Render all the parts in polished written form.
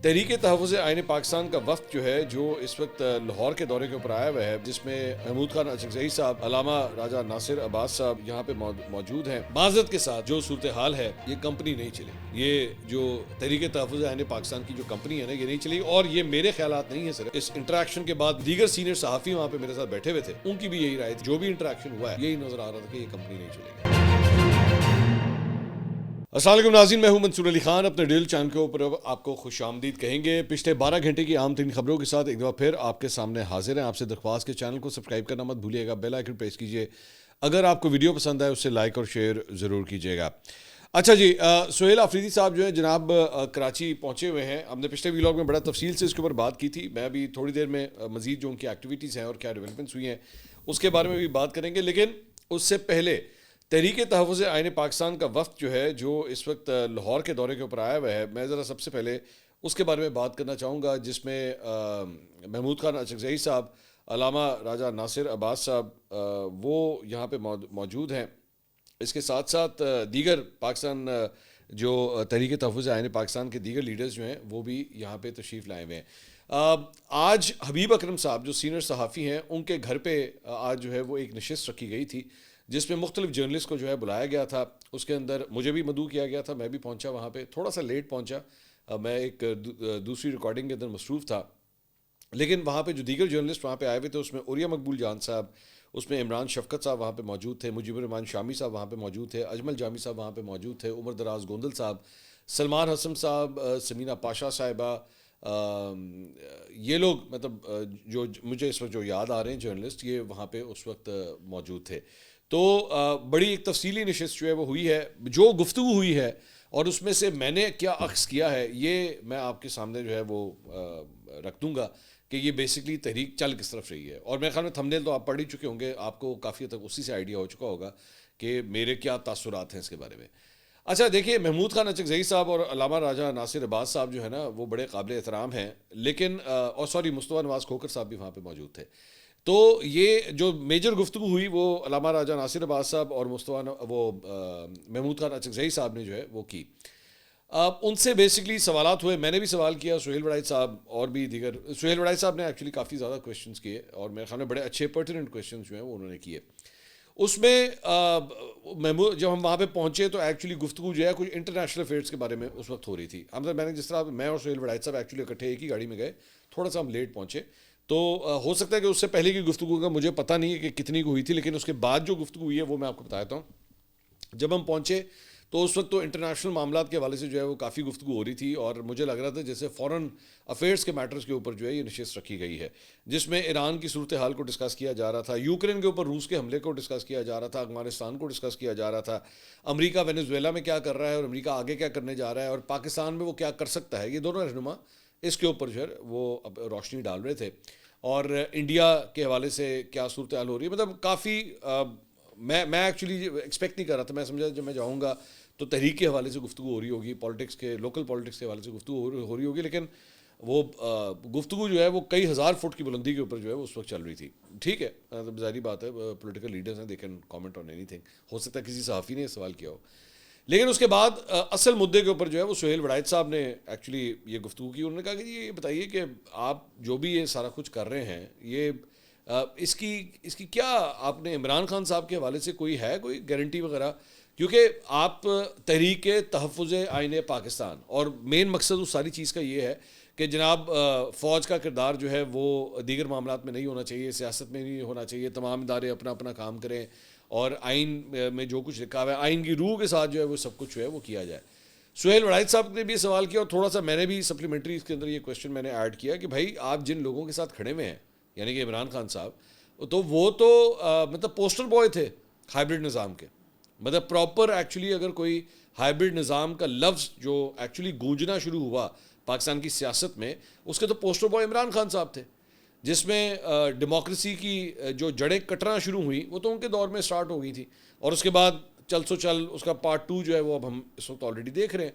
تحریک تحفظ آئین پاکستان کا وفد جو ہے جو اس وقت لاہور کے دورے کے اوپر آیا ہوا ہے، جس میں محمود خان اچکزئی صاحب، علامہ راجہ ناصر عباس صاحب یہاں پہ موجود ہیں۔ معذرت کے ساتھ جو صورتحال ہے، یہ کمپنی نہیں چلے، یہ جو تحریک تحفظ آئین پاکستان کی جو کمپنی ہے نا، یہ نہیں چلی، اور یہ میرے خیالات نہیں ہے صرف۔ اس انٹریکشن کے بعد دیگر سینئر صحافی وہاں پہ میرے ساتھ بیٹھے ہوئے تھے، ان کی بھی یہی رائے تھی، جو بھی انٹریکشن ہوا ہے یہی نظر آ رہا تھا کہ یہ کمپنی نہیں چلے گی۔ السلام علیکم ناظرین، میں ہوں منصور علی خان، اپنے ڈیل چینل کے اوپر آپ کو خوش آمدید کہیں گے۔ پچھلے 12 گھنٹے کی اہم ترین خبروں کے ساتھ ایک دفعہ پھر آپ کے سامنے حاضر ہیں۔ آپ سے درخواست کے چینل کو سبسکرائب کرنا مت بھولیے گا، بیل آئیکن پریس کیجیے، اگر آپ کو ویڈیو پسند آئے اسے لائک اور شیئر ضرور کیجیے گا۔ اچھا جی، سہیل آفریدی صاحب جو ہیں جناب کراچی پہنچے ہوئے ہیں۔ ہم نے پچھلے ویلاگ میں بڑا تفصیل سے اس کے اوپر بات کی تھی، میں ابھی تھوڑی دیر میں مزید جو ان کی ایکٹیویٹیز ہیں اور کیا ڈیولپمنٹس ہوئی ہیں اس کے بارے میں بھی بات کریں گے، لیکن اس سے پہلے تحریک تحفظ آئین پاکستان کا وفد جو ہے جو اس وقت لاہور کے دورے کے اوپر آیا ہوا ہے، میں ذرا سب سے پہلے اس کے بارے میں بات کرنا چاہوں گا، جس میں محمود خان اچکزئی صاحب، علامہ راجہ ناصر عباس صاحب وہ یہاں پہ موجود ہیں۔ اس کے ساتھ ساتھ دیگر پاکستان جو تحریک تحفظ آئین پاکستان کے دیگر لیڈرز جو ہیں وہ بھی یہاں پہ تشریف لائے ہوئے ہیں۔ آج حبیب اکرم صاحب جو سینئر صحافی ہیں، ان کے گھر پہ آج جو ہے وہ ایک نشست رکھی گئی تھی، جس میں مختلف جرنلسٹ کو جو ہے بلایا گیا تھا۔ اس کے اندر مجھے بھی مدعو کیا گیا تھا، میں بھی پہنچا وہاں پہ، تھوڑا سا لیٹ پہنچا، میں ایک دوسری ریکارڈنگ کے اندر مصروف تھا، لیکن وہاں پہ جو دیگر جرنلسٹ وہاں پہ آئے ہوئے تھے، اس میں عریہ مقبول جان صاحب، اس میں عمران شفقت صاحب وہاں پہ موجود تھے، مجیب الرحمان شامی صاحب وہاں پہ موجود تھے، اجمل جامی صاحب وہاں پہ موجود تھے، عمر دراز گوندل صاحب، سلمان حسن صاحب، سمینہ پاشا صاحبہ، یہ لوگ مطلب جو مجھے اس وقت جو یاد آ رہے ہیں جرنلسٹ، یہ وہاں پہ اس وقت موجود تھے۔ تو بڑی ایک تفصیلی نشست جو ہے وہ ہوئی ہے، جو گفتگو ہوئی ہے اور اس میں سے میں نے کیا اخذ کیا ہے یہ میں آپ کے سامنے جو ہے وہ رکھ دوں گا کہ یہ بیسکلی تحریک چل کس طرف رہی ہے، اور میرے خیال میں تھمبنیل تو آپ پڑھ ہی چکے ہوں گے، آپ کو کافی حد تک اسی سے آئیڈیا ہو چکا ہوگا کہ میرے کیا تاثرات ہیں اس کے بارے میں۔ اچھا دیکھیے، محمود خان اچکزئی صاحب اور علامہ راجہ ناصر عباس صاحب جو ہے نا وہ بڑے قابل احترام ہیں، لیکن اور سوری مصطفیٰ نواز کھوکھر صاحب بھی وہاں پہ موجود تھے۔ تو یہ جو میجر گفتگو ہوئی وہ علامہ راجہ ناصر عباس صاحب اور محمود خان اچکزئی صاحب نے جو ہے وہ کی۔ ان سے بیسکلی سوالات ہوئے، میں نے بھی سوال کیا، سہیل وڑائچ صاحب اور بھی دیگر، سہیل وڑائچ صاحب نے ایکچولی کافی زیادہ کویشچنز کیے اور میرے خیال میں بڑے اچھے پرٹیننٹ کویشچنز جو ہیں وہ انہوں نے کیے۔ اس میں جب ہم وہاں پہ پہنچے تو ایکچولی گفتگو جو ہے کچھ انٹرنیشنل افیئرس کے بارے میں اس وقت ہو رہی تھی۔ میں نے جس طرح میں اور سہیل وڑائچ صاحب ایکچولی اکٹھے ایک ہی گاڑی میں گئے، تھوڑا سا ہم لیٹ پہنچے، تو ہو سکتا ہے کہ اس سے پہلے کی گفتگو کا مجھے پتہ نہیں ہے کہ کتنی کو ہوئی تھی، لیکن اس کے بعد جو گفتگو ہوئی ہے وہ میں آپ کو بتاتا ہوں۔ جب ہم پہنچے تو اس وقت تو انٹرنیشنل معاملات کے حوالے سے جو ہے وہ کافی گفتگو ہو رہی تھی، اور مجھے لگ رہا تھا جیسے فورن افیئرس کے میٹرز کے اوپر جو ہے یہ نشست رکھی گئی ہے، جس میں ایران کی صورتحال کو ڈسکس کیا جا رہا تھا، یوکرین کے اوپر روس کے حملے کو ڈسکس کیا جا رہا تھا، افغانستان کو ڈسکس کیا جا رہا تھا، امریکہ وینزویلا میں کیا کر رہا ہے اور امریکہ آگے کیا کرنے جا رہا ہے اور پاکستان میں وہ کیا کر سکتا ہے، یہ دونوں رہنما اس کے اوپر جو ہے وہ روشنی ڈال رہے تھے، اور انڈیا کے حوالے سے کیا صورتحال ہو رہی ہے، مطلب کافی میں ایکچولی ایکسپیکٹ نہیں کر رہا تھا، میں سمجھا جب میں جاؤں گا تو تحریک کے حوالے سے گفتگو ہو رہی ہوگی، پالیٹکس کے لوکل پالیٹکس کے حوالے سے گفتگو ہو رہی ہوگی، لیکن وہ گفتگو جو ہے وہ کئی ہزار فٹ کی بلندی کے اوپر جو ہے اس وقت چل رہی تھی۔ ٹھیک ہے، ظاہری بات ہے، پولیٹیکل لیڈرز ہیں، دے کین کامنٹ آن اینی تھنگ، ہو سکتا ہے کسی صحافی نے سوال کیا ہو، لیکن اس کے بعد اصل مدعے کے اوپر جو ہے وہ سہیل وڑائچ صاحب نے ایکچولی یہ گفتگو کی۔ انہوں نے کہا کہ یہ بتائیے کہ آپ جو بھی یہ سارا کچھ کر رہے ہیں، یہ اس کی کیا آپ نے عمران خان صاحب کے حوالے سے کوئی گارنٹی وغیرہ، کیونکہ آپ تحریک تحفظ آئین پاکستان، اور مین مقصد اس ساری چیز کا یہ ہے کہ جناب فوج کا کردار جو ہے وہ دیگر معاملات میں نہیں ہونا چاہیے، سیاست میں نہیں ہونا چاہیے، تمام ادارے اپنا اپنا کام کریں اور آئین میں جو کچھ لکھا ہوا ہے آئین کی روح کے ساتھ جو ہے وہ سب کچھ جو ہے وہ کیا جائے۔ سہیل وڑائچ صاحب نے بھی سوال کیا، اور تھوڑا سا میں نے بھی سپلیمنٹری اس کے اندر یہ کویشچن میں نے ایڈ کیا کہ بھائی آپ جن لوگوں کے ساتھ کھڑے ہوئے ہیں، یعنی کہ عمران خان صاحب، تو وہ تو مطلب پوسٹر بوائے تھے ہائبرڈ نظام کے، مطلب پراپر ایکچولی اگر کوئی ہائبرڈ نظام کا لفظ جو ایکچولی گونجنا شروع ہوا پاکستان کی سیاست میں، اس کے تو پوسٹر بوائے عمران خان صاحب تھے، جس میں ڈیموکریسی کی جو جڑیں کٹنا شروع ہوئیں وہ تو ان کے دور میں سٹارٹ ہو گئی تھی، اور اس کے بعد چل سو چل اس کا پارٹ 2 جو ہے وہ اب ہم اس وقت آلریڈی دیکھ رہے ہیں۔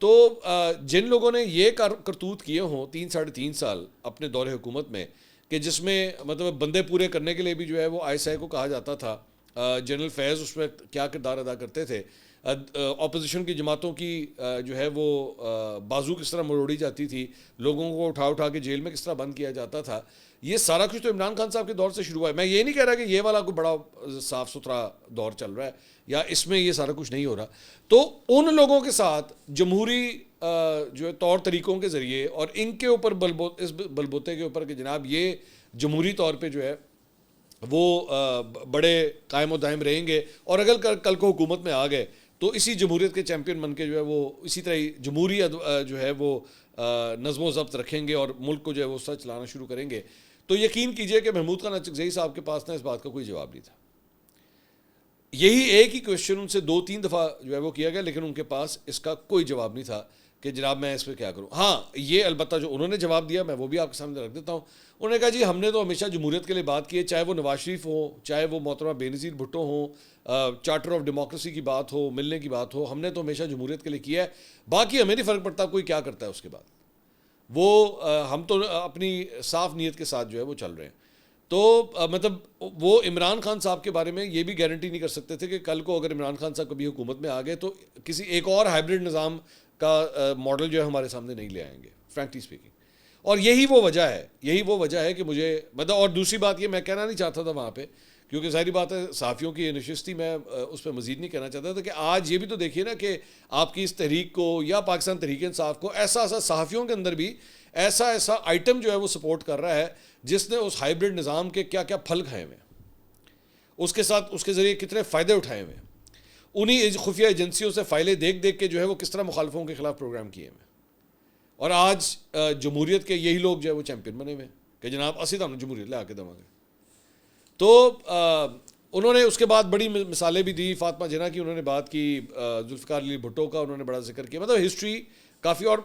تو جن لوگوں نے یہ کرتوت کیے ہوں 3-3.5 سال اپنے دور حکومت میں، کہ جس میں مطلب بندے پورے کرنے کے لیے بھی جو ہے وہ آئی ایس آئی کو کہا جاتا تھا، جنرل فیض اس میں کیا کردار ادا کرتے تھے، اپوزیشن کی جماعتوں کی جو ہے وہ بازو کس طرح مروڑی جاتی تھی, لوگوں کو اٹھا اٹھا کے جیل میں کس طرح بند کیا جاتا تھا, یہ سارا کچھ تو عمران خان صاحب کے دور سے شروع ہوا ہے. میں یہ نہیں کہہ رہا کہ یہ والا کوئی بڑا صاف ستھرا دور چل رہا ہے یا اس میں یہ سارا کچھ نہیں ہو رہا. تو ان لوگوں کے ساتھ جمہوری جو ہے طور طریقوں کے ذریعے اور ان کے اوپر اس بلبوتے کے اوپر کہ جناب یہ جمہوری طور پہ جو ہے وہ بڑے قائم و دائم رہیں گے, اور اگر کل کو حکومت میں آ گئے تو اسی جمہوریت کے چیمپئن بن کے جو ہے وہ اسی طرح ہی جمہوری جو ہے وہ نظم و ضبط رکھیں گے اور ملک کو جو ہے وہ اس طرح چلانا شروع کریں گے, تو یقین کیجئے کہ محمود خان اچکزئی صاحب کے پاس نا اس بات کا کوئی جواب نہیں تھا. یہی ایک ہی کویشچن ان سے 2-3 دفعہ جو ہے وہ کیا گیا, لیکن ان کے پاس اس کا کوئی جواب نہیں تھا کہ جناب میں اس پہ کیا کروں. ہاں یہ البتہ جو انہوں نے جواب دیا میں وہ بھی آپ کے سامنے رکھ دیتا ہوں. انہوں نے کہا جی ہم نے تو ہمیشہ جمہوریت کے لیے بات کی ہے, چاہے وہ نواز شریف ہو, چاہے وہ محترمہ بے نظیر بھٹو ہوں, چارٹر آف ڈیموکریسی کی بات ہو, ملنے کی بات ہو, ہم نے تو ہمیشہ جمہوریت کے لیے کیا ہے, باقی ہمیں نہیں فرق پڑتا کوئی کیا کرتا ہے اس کے بعد, وہ ہم تو اپنی صاف نیت کے ساتھ جو ہے وہ چل رہے ہیں. تو مطلب وہ عمران خان صاحب کے بارے میں یہ بھی گارنٹی نہیں کر سکتے تھے کہ کل کو اگر عمران خان صاحب کبھی حکومت میں آ گئے تو کسی ایک اور ہائبرڈ نظام کا ماڈل جو ہے ہمارے سامنے نہیں لے آئیں گے, فرینکلی اسپیکنگ. اور یہی وہ وجہ ہے کہ مجھے مطلب, اور دوسری بات یہ میں کہنا نہیں چاہتا تھا وہاں پہ, کیونکہ ظاہری بات ہے صحافیوں کی نشست تھی, میں اس پہ مزید نہیں کہنا چاہتا تھا کہ آج یہ بھی تو دیکھیے نا کہ آپ کی اس تحریک کو یا پاکستان تحریک انصاف کو ایسا صحافیوں کے اندر بھی ایسا آئٹم جو ہے وہ سپورٹ کر رہا ہے جس نے اس ہائبرڈ نظام کے کیا کیا پھل کھائے ہوئے ہیں, اس کے ساتھ اس کے ذریعے کتنے فائدے اٹھائے ہوئے ہیں, انہی خفیہ ایجنسیوں سے فائلیں دیکھ کے جو ہے وہ کس طرح مخالفوں کے خلاف پروگرام کیے ہوئے ہیں. اور آج جمہوریت کے یہی لوگ جو ہے وہ چیمپئن بنے ہوئے ہیں کہ جناب اسی طرح جمہوریت لے آ کے دما گے. تو انہوں نے اس کے بعد بڑی مثالیں بھی دی, فاطمہ جناح کی انہوں نے بات کی, ذوالفقار علی بھٹو کا انہوں نے بڑا ذکر کیا, مطلب ہسٹری کافی. اور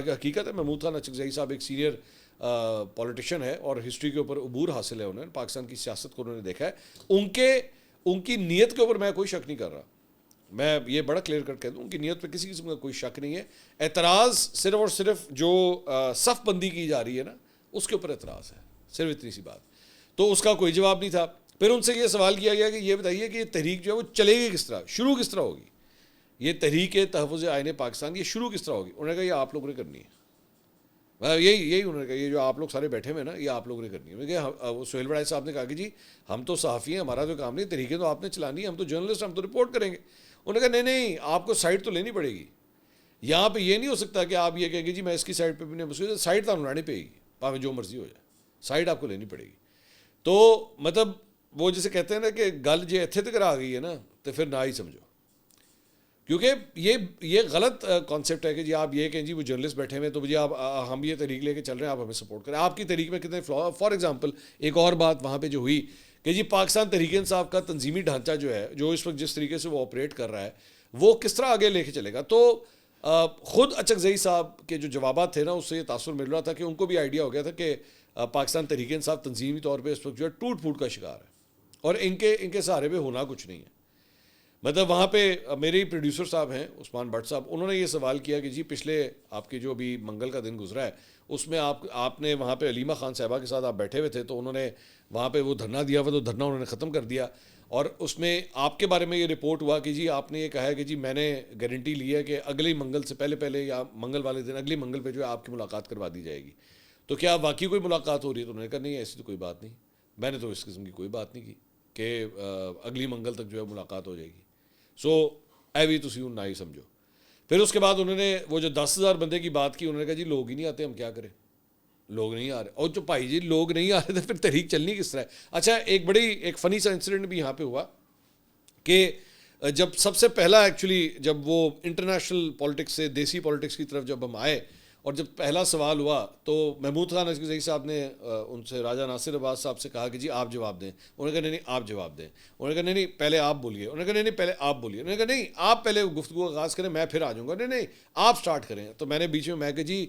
حقیقت ہے محمود خان اچکزئی صاحب ایک سینئر پولیٹیشین ہے اور ہسٹری کے اوپر عبور حاصل ہے, انہوں نے پاکستان کی سیاست کو انہوں نے دیکھا ہے. ان کی نیت کے اوپر میں کوئی شک نہیں کر رہا, میں یہ بڑا کلیئر کر کے دوں, ان کی نیت پہ کسی قسم کا کوئی شک نہیں ہے. اعتراض صرف اور صرف جو صف بندی کی جا رہی ہے نا اس کے اوپر اعتراض ہے, صرف اتنی سی بات. تو اس کا کوئی جواب نہیں تھا. پھر ان سے یہ سوال کیا گیا کہ یہ بتائیے کہ یہ تحریک جو ہے وہ چلے گی کس طرح, شروع کس طرح ہوگی, یہ تحریک تحفظ آئین پاکستان یہ شروع کس طرح ہوگی. انہوں نے کہا یہ آپ لوگوں نے کرنی ہے, یہی انہوں نے کہا یہ جو آپ لوگ سارے بیٹھے ہوئے نا یہ آپ لوگوں نے کرنی ہے. سہیل بڑائی صاحب نے کہا کہ جی ہم تو صحافی ہیں, ہمارا تو کام نہیں, تحریکیں تو آپ نے چلانی ہے, ہم تو جرنلسٹ, ہم تو رپورٹ کریں گے. انہوں نے کہا نہیں آپ کو سائڈ تو لینی پڑے گی, یہاں پہ یہ نہیں ہو سکتا کہ آپ یہ کہیں گے جی میں اس کی سائڈ پہ بھی نہیں, سائڈ تو لانی پڑے گی, پاویں جو مرضی ہو جائے, سائڈ آپ کو لینی پڑے گی. تو مطلب وہ جسے کہتے ہیں نا کہ گل جو اتنے تک آ گئی ہے نا تو پھر نہ ہی سمجھو, کیونکہ یہ غلط کانسیپٹ ہے کہ جی آپ یہ کہیں جی وہ جرنلسٹ بیٹھے ہوئے تو جی آپ ہم یہ تحریک لے کے چل رہے ہیں, آپ ہمیں سپورٹ کریں. آپ کی تحریک میں کتنے فلا. فار ایگزامپل ایک اور بات وہاں پہ جو ہوئی کہ جی پاکستان تحریک انصاف کا تنظیمی ڈھانچہ جو ہے جو اس وقت جس طریقے سے وہ آپریٹ کر رہا ہے وہ کس طرح آگے لے کے چلے گا. تو خود اچکزئی صاحب کے جو جوابات تھے نا اس سے یہ تاثر مل رہا تھا کہ ان کو بھی آئیڈیا ہو گیا تھا کہ پاکستان تحریک انصاف تنظیمی طور پہ اس وقت جو ہے ٹوٹ پھوٹ کا شکار ہے اور ان کے سہارے پہ ہونا کچھ نہیں ہے. مطلب وہاں پہ میرے ہی پروڈیوسر صاحب ہیں عثمان بٹ صاحب, انہوں نے یہ سوال کیا کہ جی پچھلے آپ کے جو بھی منگل کا دن گزرا ہے اس میں آپ نے وہاں پہ علیمہ خان صاحبہ کے ساتھ آپ بیٹھے ہوئے تھے, تو انہوں نے وہاں پہ وہ دھرنا دیا ہوا, تو دھرنا انہوں نے ختم کر دیا, اور اس میں آپ کے بارے میں یہ رپورٹ ہوا کہ جی آپ نے یہ کہا ہے کہ جی میں نے گارنٹی لی ہے کہ اگلے منگل سے پہلے یا منگل والے دن اگلی منگل پہ جو ہے آپ کی ملاقات کروا دی جائے گی. تو کیا واقعی کوئی ملاقات ہو رہی ہے؟ تو انہوں نے کہا نہیں ایسی تو کوئی بات نہیں, میں نے تو اس قسم کی کوئی بات نہیں کی کہ اگلی منگل تک جو ہے ملاقات ہو جائے گی. سو اے بھی تسی نہ ہی سمجھو. پھر اس کے بعد انہوں نے وہ جو 10,000 بندے کی بات کی, انہوں نے کہا جی لوگ ہی نہیں آتے, ہم کیا کریں, لوگ نہیں آ رہے. اور جو بھائی جی لوگ نہیں آ رہے تو پھر تحریک چلنی کس طرح ہے. اچھا ایک فنی سا انسیڈنٹ بھی یہاں پہ ہوا کہ جب سب سے پہلا ایکچولی جب وہ انٹرنیشنل پالیٹکس سے دیسی پالیٹکس کی طرف جب ہم آئے اور جب پہلا سوال ہوا تو محمود خان اچکزئی صاحب نے ان سے راجہ ناصر عباس صاحب سے کہا کہ جی آپ جواب دیں. انہوں نے کہا نہیں آپ جواب دیں. انہوں نے کہا نہیں پہلے آپ بولیے. انہوں نے کہا نہیں پہلے آپ بولیے. انہوں نے کہا نہیں آپ پہلے گفتگو آغاز کریں, میں پھر آ جاؤں گا. نہیں آپ سٹارٹ کریں. تو میں نے بیچ میں کہ جی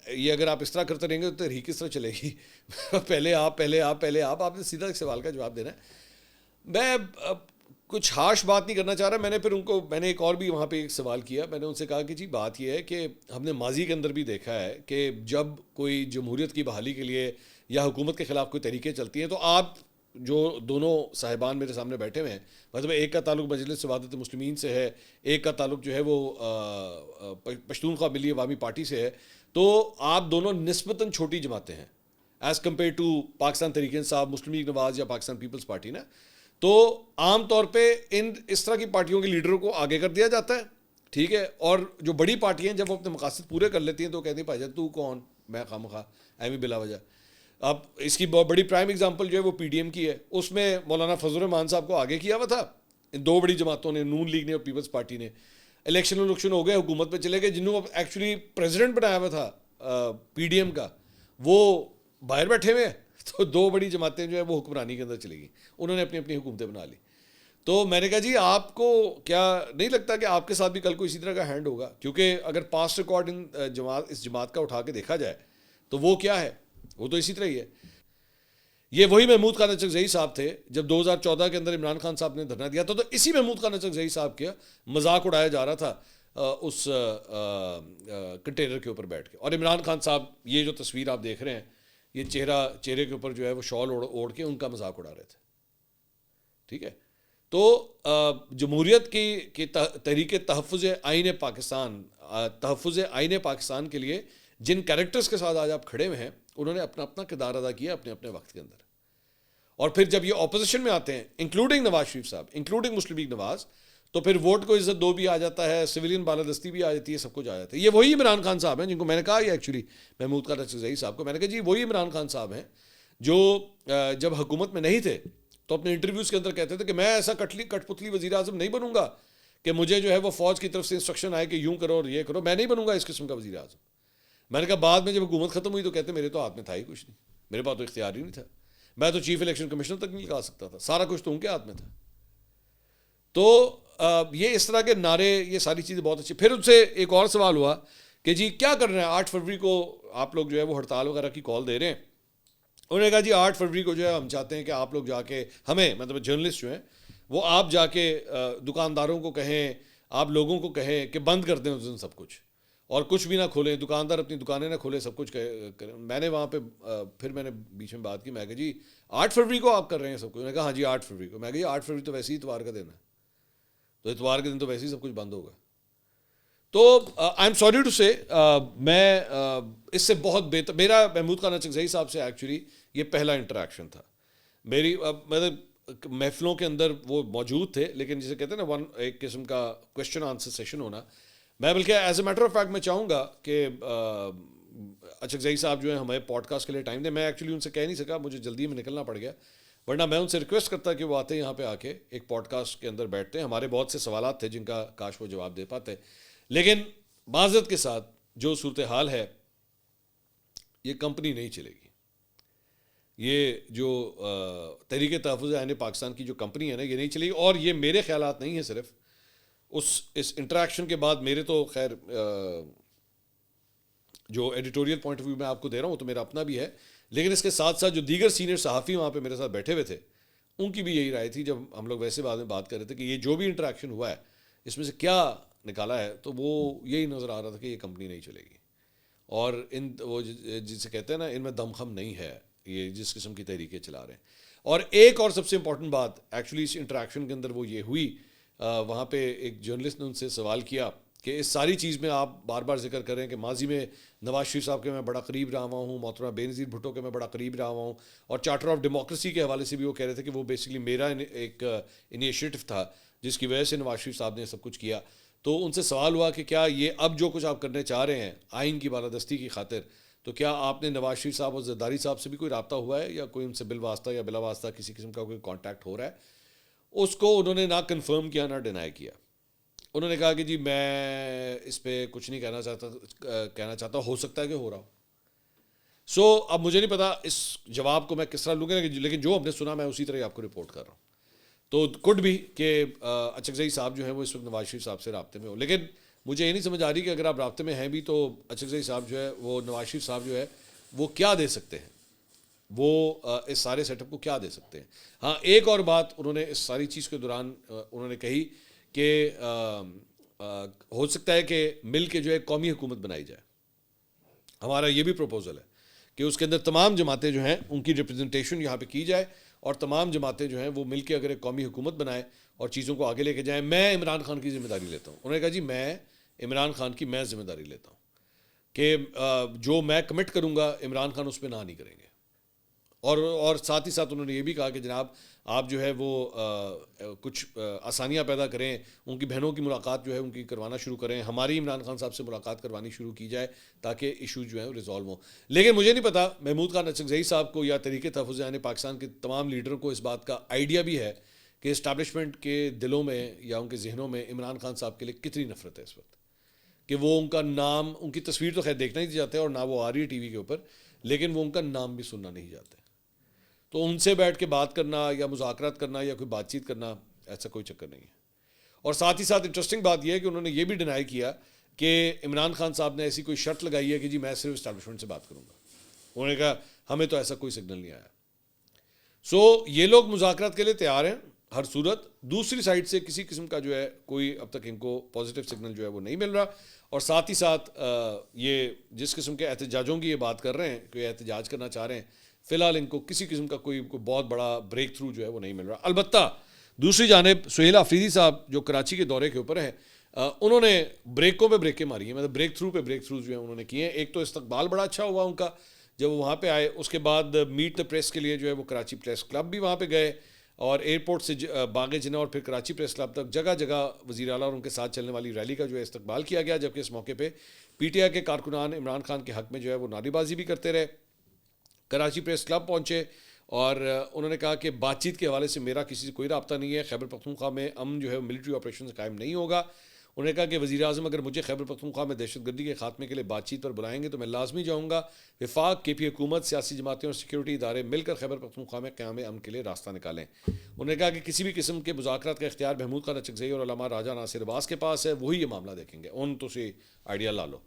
یہ اگر آپ اس طرح کرتے رہیں گے تو تحریک کس طرح چلے گی, پہلے آپ نے سیدھا ایک سوال کا جواب دینا ہے. میں کچھ ہارش بات نہیں کرنا چاہ رہا. میں نے ایک اور بھی وہاں پہ ایک سوال کیا. میں نے ان سے کہا کہ جی بات یہ ہے کہ ہم نے ماضی کے اندر بھی دیکھا ہے کہ جب کوئی جمہوریت کی بحالی کے لیے یا حکومت کے خلاف کوئی تحریکیں چلتی ہیں تو آپ جو دونوں صاحبان میرے سامنے بیٹھے ہوئے ہیں، مطلب ایک کا تعلق مجلس وحدت المسلمین سے ہے، ایک کا تعلق جو ہے وہ پشتونخوا ملی عوامی پارٹی سے ہے، تو آپ دونوں نسبتاً چھوٹی جماعتیں ہیں as compare to Pakistan Tehreek Insaf, Muslim league نواز یا پاکستان پیپلز پارٹی نا. تو عام طور پہ اس طرح کی پارٹیوں کے لیڈروں کو آگے کر دیا جاتا ہے، ٹھیک ہے. اور جو بڑی پارٹیاں جب وہ اپنے مقاصد پورے کر لیتی ہیں تو کہتی ہیں بھائی جان تو کون، میں خواہ مخواہ ایویں بلا وجہ. اب اس کی بہت بڑی پرائم ایگزامپل جو ہے وہ پی ڈی ایم کی ہے. اس میں مولانا فضل الرحمان صاحب کو آگے کیا ہوا تھا ان دو بڑی جماعتوں نے، نون لیگ نے اور پیپلز پارٹی نے. الیکشن ہو گئے، حکومت پہ چلے گئے، جنہوں ایکچولی پریزیڈنٹ بنایا ہوا تھا پی ڈی ایم کا وہ باہر بیٹھے ہوئے ہیں. تو دو بڑی جماعتیں جو ہے وہ حکمرانی کے اندر چلے گئی، انہوں نے اپنی اپنی حکومتیں بنا لی. تو میں نے کہا جی آپ کو کیا نہیں لگتا کہ آپ کے ساتھ بھی کل کو اسی طرح کا ہینڈ ہوگا؟ کیونکہ اگر پاسٹ ریکارڈ اس جماعت کا اٹھا کے دیکھا جائے تو وہ کیا ہے، وہ تو اسی طرح ہی ہے. یہ وہی محمود خان اچکزئی صاحب تھے جب 2014 کے اندر عمران خان صاحب نے دھرنا دیا تو اسی محمود خان اچکزئی صاحب کا مذاق اڑایا جا رہا تھا اس کنٹینر کے اوپر بیٹھ کے. اور عمران خان صاحب یہ جو تصویر آپ دیکھ رہے ہیں، یہ چہرے کے اوپر جو ہے وہ شال اوڑھ کے ان کا مذاق اڑا رہے تھے، ٹھیک ہے. تو جمہوریت کی تحریک تحفظ آئین پاکستان کے لیے جن کیریکٹرز کے ساتھ آج آپ کھڑے ہوئے ہیں، انہوں نے اپنا اپنا کردار ادا کیا اپنے اپنے وقت کے اندر. اور پھر جب یہ اپوزیشن میں آتے ہیں، انکلوڈنگ نواز شریف صاحب، انکلوڈنگ مسلم لیگ نواز، تو پھر ووٹ کو عزت دو بھی آ جاتا ہے، سویلین بالادستی بھی آ جاتی ہے، سب کچھ آ جاتا ہے. یہ وہی عمران خان صاحب ہیں جن کو میں نے کہا، یہ ایکچولی محمود خان اچکزئی صاحب کو میں نے کہا جی وہی عمران خان صاحب ہیں جو جب حکومت میں نہیں تھے تو اپنے انٹرویوز کے اندر کہتے تھے کہ میں ایسا کٹ پتلی وزیر اعظم نہیں بنوں گا کہ مجھے جو ہے وہ فوج کی طرف سے انسٹرکشن آئے کہ یوں کرو اور یہ کرو، میں نہیں بنوں گا اس قسم کا وزیر اعظم. میں نے کہا بعد میں جب حکومت ختم ہوئی تو کہتے میرے تو ہاتھ میں تھا ہی کچھ نہیں، میرے پاس تو اختیار ہی نہیں تھا، میں تو چیف الیکشن کمشنر تک نہیں لگا سکتا تھا، سارا کچھ تو ان کے ہاتھ میں تھا. تو یہ اس طرح کے نعرے، یہ ساری چیزیں بہت اچھی. پھر ان سے ایک اور سوال ہوا کہ جی کیا کر رہے ہیں 8 فروری کو آپ لوگ جو ہے وہ ہڑتال وغیرہ کی کال دے رہے ہیں. انہوں نے کہا جی 8 فروری کو جو ہے ہم چاہتے ہیں کہ آپ لوگ جا کے ہمیں، مطلب جرنلسٹ جو ہیں وہ آپ جا کے دکانداروں کو کہیں، آپ لوگوں کو کہیں کہ بند کر دیں اس دن سب کچھ اور کچھ بھی نہ کھولیں، دکاندار اپنی دکانیں نہ کھولیں، سب کچھ کریں. میں نے وہاں پہ پھر میں نے بیچ میں بات کی، میں کہا جی 8 فروری کو آپ کر رہے ہیں سب کچھ؟ میں نے کہا ہاں جی 8 فروری کو. میں کہا جی 8 فروری تو ویسے ہی اتوار کا دن ہے، تو اتوار کے دن تو ویسے ہی سب کچھ بند ہوگا. تو آئی ایم سوری ٹو سے میں اس سے بہت بہتر، میرا محمود خان اچکزئی صاحب سے ایکچولی یہ پہلا انٹریکشن تھا میری. مطلب محفلوں کے اندر وہ موجود تھے، لیکن جسے کہتے ہیں نا ایک قسم کا کوشچن آنسر سیشن ہونا. میں بلکہ as a matter of fact میں چاہوں گا کہ اچکزئی صاحب جو ہیں ہمیں پوڈ کاسٹ کے لیے ٹائم دیں. میں ایکچولی ان سے کہہ نہیں سکا، مجھے جلدی میں نکلنا پڑ گیا، ورنہ میں ان سے ریکویسٹ کرتا کہ وہ آتے یہاں پہ آ کے ایک پوڈ کاسٹ کے اندر بیٹھتے ہیں. ہمارے بہت سے سوالات تھے جن کا کاش وہ جواب دے پاتے، لیکن معذرت کے ساتھ جو صورتحال ہے یہ کمپنی نہیں چلے گی. یہ جو تحریک تحفظ آئین پاکستان کی جو کمپنی ہے نا، یہ نہیں چلے گی. اور یہ میرے خیالات نہیں ہیں صرف، اس انٹریکشن کے بعد میرے تو خیر جو ایڈیٹوریل پوائنٹ آف ویو میں آپ کو دے رہا ہوں وہ تو میرا اپنا بھی ہے، لیکن اس کے ساتھ ساتھ جو دیگر سینئر صحافی وہاں پہ میرے ساتھ بیٹھے ہوئے تھے ان کی بھی یہی رائے تھی جب ہم لوگ ویسے بعد میں بات کر رہے تھے کہ یہ جو بھی انٹریکشن ہوا ہے اس میں سے کیا نکالا ہے، تو وہ یہی نظر آ رہا تھا کہ یہ کمپنی نہیں چلے گی. اور وہ جسے کہتے ہیں نا ان میں دم خم نہیں ہے یہ جس قسم کی تحریکیں چلا رہے ہیں. اور ایک اور سب سے امپورٹنٹ بات ایکچولی اس انٹریکشن کے اندر وہ یہ ہوئی، وہاں پہ ایک جرنلسٹ نے ان سے سوال کیا کہ اس ساری چیز میں آپ بار بار ذکر کریں کہ ماضی میں نواز شریف صاحب کے میں بڑا قریب رہا ہوا ہوں، محترمہ بے نظیر بھٹو کے میں بڑا قریب رہا ہوا ہوں، اور چارٹر آف ڈیموکریسی کے حوالے سے بھی وہ کہہ رہے تھے کہ وہ بیسکلی میرا ایک انیشیٹو تھا جس کی وجہ سے نواز شریف صاحب نے سب کچھ کیا. تو ان سے سوال ہوا کہ کیا یہ اب جو کچھ آپ کرنے چاہ رہے ہیں آئین کی بالادستی کی خاطر، تو کیا آپ نے نواز شریف صاحب اور زرداری صاحب سے بھی کوئی رابطہ ہوا ہے یا کوئی ان سے بالواسطہ یا بلا واسطہ کسی قسم کا کوئی کانٹیکٹ ہو رہا ہے؟ اس کو انہوں نے نہ کنفرم کیا نہ ڈینائی کیا. انہوں نے کہا کہ جی میں اس پہ کچھ نہیں کہنا چاہتا، ہو سکتا ہے کہ ہو رہا ہو. اب مجھے نہیں پتا اس جواب کو میں کس طرح لوں گا، لیکن جو ہم نے سنا میں اسی طرح آپ کو رپورٹ کر رہا ہوں. تو کڈ بھی کہ اچکزئی صاحب جو ہیں وہ اس وقت نواز شریف صاحب سے رابطے میں ہو، لیکن مجھے یہ نہیں سمجھ آ رہی کہ اگر آپ رابطے میں ہیں بھی تو اچکزئی صاحب جو ہے وہ نواز شریف صاحب جو ہے وہ کیا دے سکتے ہیں، وہ اس سارے سیٹ اپ کو کیا دے سکتے ہیں. ہاں ایک اور بات انہوں نے اس ساری چیز کے دوران انہوں نے کہی کہ ہو سکتا ہے کہ مل کے جو ہے قومی حکومت بنائی جائے. ہمارا یہ بھی پروپوزل ہے کہ اس کے اندر تمام جماعتیں جو ہیں ان کی ریپرزنٹیشن یہاں پہ کی جائے اور تمام جماعتیں جو ہیں وہ مل کے اگر ایک قومی حکومت بنائیں اور چیزوں کو آگے لے کے جائیں. میں عمران خان کی ذمہ داری لیتا ہوں. انہوں نے کہا جی میں عمران خان کی میں ذمہ داری لیتا ہوں کہ جو میں کمٹ کروں گا عمران خان اس پہ نہ نہیں کریں گے. اور ساتھ ہی ساتھ انہوں نے یہ بھی کہا کہ جناب آپ جو ہے وہ کچھ آسانیاں پیدا کریں, ان کی بہنوں کی ملاقات جو ہے ان کی کروانا شروع کریں, ہماری عمران خان صاحب سے ملاقات کروانی شروع کی جائے تاکہ ایشو جو ہیں ریزالو ہوں. لیکن مجھے نہیں پتا محمود خان اچکزئی صاحب کو یا تحریک تحفظ عین پاکستان کے تمام لیڈروں کو اس بات کا آئیڈیا بھی ہے کہ اسٹیبلشمنٹ کے دلوں میں یا ان کے ذہنوں میں عمران خان صاحب کے لیے کتنی نفرت ہے اس وقت, کہ وہ ان کا نام, ان کی تصویر تو خیر دیکھنا نہیں چاہتے اور نہ وہ آ رہی ہے ٹی وی کے اوپر, لیکن وہ ان کا نام بھی سننا نہیں چاہتے. تو ان سے بیٹھ کے بات کرنا یا مذاکرات کرنا یا کوئی بات چیت کرنا ایسا کوئی چکر نہیں ہے. اور ساتھ ہی ساتھ انٹرسٹنگ بات یہ ہے کہ انہوں نے یہ بھی ڈینائی کیا کہ عمران خان صاحب نے ایسی کوئی شرط لگائی ہے کہ جی میں صرف اسٹیبلشمنٹ سے بات کروں گا. انہوں نے کہا ہمیں تو ایسا کوئی سگنل نہیں آیا. سو یہ لوگ مذاکرات کے لیے تیار ہیں ہر صورت. دوسری سائڈ سے کسی قسم کا جو ہے کوئی اب تک ان کو پازیٹیو سگنل جو ہے وہ نہیں مل رہا. اور ساتھ ہی ساتھ یہ جس قسم کے احتجاجوں کی یہ بات کر رہے ہیں کہ احتجاج کرنا چاہ رہے ہیں, فی الحال ان کو کسی قسم کا کوئی بہت بڑا بریک تھرو جو ہے وہ نہیں مل رہا. البتہ دوسری جانب سہیل آفریدی صاحب جو کراچی کے دورے کے اوپر ہیں, انہوں نے بریکوں پہ بریکیں ماری ہیں, مطلب بریک تھرو پہ بریک تھرو جو ہیں انہوں نے کیے ہیں. ایک تو استقبال بڑا اچھا ہوا ان کا جب وہ وہاں پہ آئے, اس کے بعد میٹ دا پریس کے لیے جو ہے وہ کراچی پریس کلب بھی وہاں پہ گئے اور ایئرپورٹ سے باغ جناح اور پھر کراچی پریس کلب تک جگہ جگہ وزیر اعلیٰ اور ان کے ساتھ چلنے والی ریلی کا جو ہے استقبال کیا گیا. جبکہ اس موقع پہ پی ٹی آئی کے کارکنان عمران خان کے حق میں جو ہے وہ نعرے بازی بھی کرتے رہے. کراچی پریس کلب پہنچے اور انہوں نے کہا کہ بات چیت کے حوالے سے میرا کسی سے کوئی رابطہ نہیں ہے, خیبر پختونخوا میں امن جو ہے ملٹری آپریشن قائم نہیں ہوگا. انہوں نے کہا کہ وزیر اعظم اگر مجھے خیبر پختونخوا میں دہشت گردی کے خاتمے کے لیے بات چیت پر بلائیں گے تو میں لازمی جاؤں گا. وفاق, کے پی حکومت, سیاسی جماعتیں اور سیکورٹی ادارے مل کر خیبر پختونخوا میں قیام امن کے لیے راستہ نکالیں. انہوں نے کہا کہ کسی بھی قسم کے مذاکرات کا اختیار محمود خان اچکزئی اور علامہ راجہ ناصر عباس کے پاس ہے, وہی یہ معاملہ دیکھیں گے. ان تو سے آئیڈیا لا لو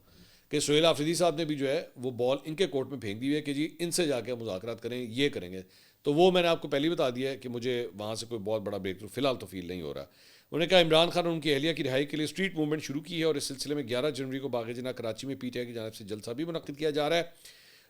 کہ سہیل آفریدی صاحب نے بھی جو ہے وہ بال ان کے کورٹ میں پھینک دی ہوئی ہے کہ جی ان سے جا کے مذاکرات کریں, یہ کریں گے. تو وہ میں نے آپ کو پہلے بتا دیا ہے کہ مجھے وہاں سے کوئی بہت بڑا بریک تھرو فی الحال تو فیل نہیں ہو رہا. انہوں نے کہا عمران خان اور ان کی اہلیہ کی رہائی کے لیے اسٹریٹ موومنٹ شروع کی ہے اور اس سلسلے میں 11 جنوری کو باغ جناح کراچی میں پی ٹی آئی کی جانب سے جلسہ بھی منعقد کیا جا رہا ہے.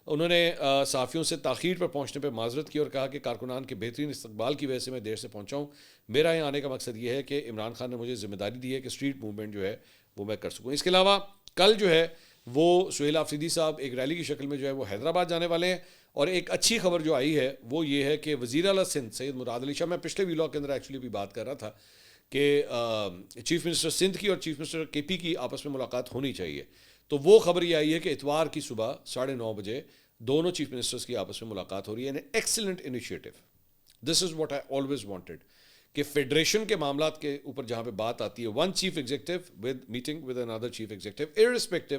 انہوں نے صحافیوں سے تاخیر پر پہنچنے پہ معذرت کی اور کہا کہ کارکنان کے بہترین استقبال کی وجہ سے میں دیر سے پہنچا ہوں. میرا یہاں آنے کا مقصد یہ ہے کہ عمران خان نے مجھے ذمہ داری دی ہے کہ اسٹریٹ موومنٹ جو ہے وہ میں کر سکوں. اس کے علاوہ کل جو ہے وہ سہیل آفریدی صاحب ایک ریلی کی شکل میں جو ہے وہ حیدرآباد جانے والے ہیں. اور ایک اچھی خبر جو آئی ہے وہ یہ ہے کہ وزیر اعلیٰ سندھ سید مراد علی شاہ, میں پچھلے ویلاگ کے اندر ایکچولی بھی بات کر رہا تھا کہ چیف منسٹر سندھ کی اور چیف منسٹر کے پی کی آپس میں ملاقات ہونی چاہیے. تو وہ خبر یہ آئی ہے کہ اتوار کی صبح 9:30 بجے دونوں چیف منسٹرز کی آپس میں ملاقات ہو رہی ہے. An excellent initiative, this is what I always wanted, کہ فیڈریشن کے معاملات کے اوپر جہاں پہ بات آتی ہے one chief executive with meeting with another chief executive irrespective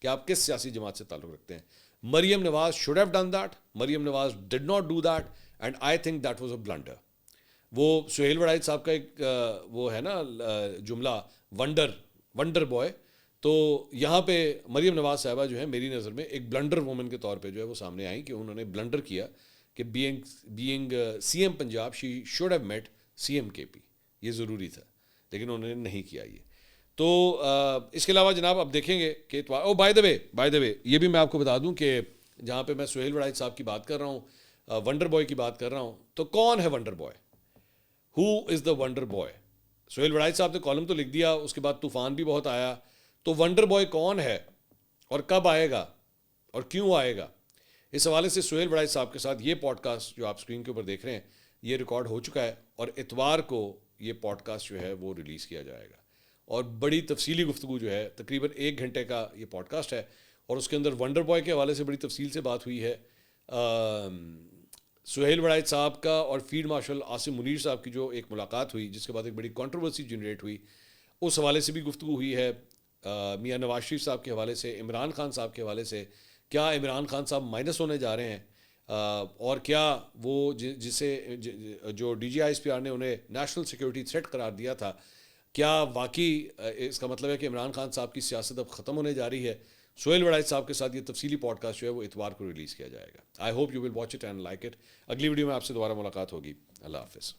کہ آپ کس سیاسی جماعت سے تعلق رکھتے ہیں. Maryam Nawaz should have done that. Maryam Nawaz did not do that and I think that was a blunder. وہ سہیل وڑائچ صاحب کا ایک وہ ہے نا جملہ ونڈر بوائے, تو یہاں پہ مریم نواز صاحبہ جو ہے میری نظر میں ایک بلنڈر وومن کے طور پہ جو ہے وہ سامنے آئیں کہ انہوں نے بلنڈر کیا کہ being C M Punjab she should have met C M K P, یہ ضروری تھا لیکن انہوں نے نہیں کیا یہ. تو اس کے علاوہ جناب اب دیکھیں گے کہ بائی دا وے یہ بھی میں آپ کو بتا دوں کہ جہاں پہ میں سہیل وڑائچ صاحب کی بات کر رہا ہوں, ونڈر بوائے کی بات کر رہا ہوں, تو کون ہے wonder boy? Who is the wonder boy? Sohail Warraich صاحب نے کالم تو لکھ دیا, اس کے بعد طوفان بھی بہت آیا, تو ونڈر بوائے کون ہے اور کب آئے گا اور کیوں آئے گا؟ اس حوالے سے سہیل وڑائچ صاحب کے ساتھ یہ پوڈ کاسٹ جو آپ اسکرین کے اوپر دیکھ رہے ہیں یہ ریکارڈ ہو چکا ہے اور اتوار کو یہ پوڈ کاسٹ جو ہے وہ ریلیز کیا جائے گا. اور بڑی تفصیلی گفتگو جو ہے تقریباً 1 گھنٹے کا یہ پوڈ کاسٹ ہے اور اس کے اندر ونڈر بوائے کے حوالے سے بڑی تفصیل سے بات ہوئی ہے. سہیل وڑائچ صاحب کا اور فیلڈ مارشل عاصم منیر صاحب کی جو ایک ملاقات ہوئی جس کے بعد ایک بڑی کنٹروورسی جنریٹ ہوئی, اس حوالے سے بھی گفتگو ہوئی ہے. میاں نواز شریف صاحب کے حوالے سے, عمران خان صاحب کے حوالے سے, کیا عمران خان صاحب مائنس ہونے جا رہے ہیں اور کیا وہ جسے جو D G I S P R نے انہیں نیشنل سیکورٹی تھریٹ قرار دیا تھا, کیا واقعی اس کا مطلب ہے کہ عمران خان صاحب کی سیاست اب ختم ہونے جا رہی ہے؟ سہیل وڑائچ صاحب کے ساتھ یہ تفصیلی پوڈ کاسٹ جو ہے وہ اتوار کو ریلیز کیا جائے گا. I hope you will watch it and like it. اگلی ویڈیو میں آپ سے دوبارہ ملاقات ہوگی. اللہ حافظ.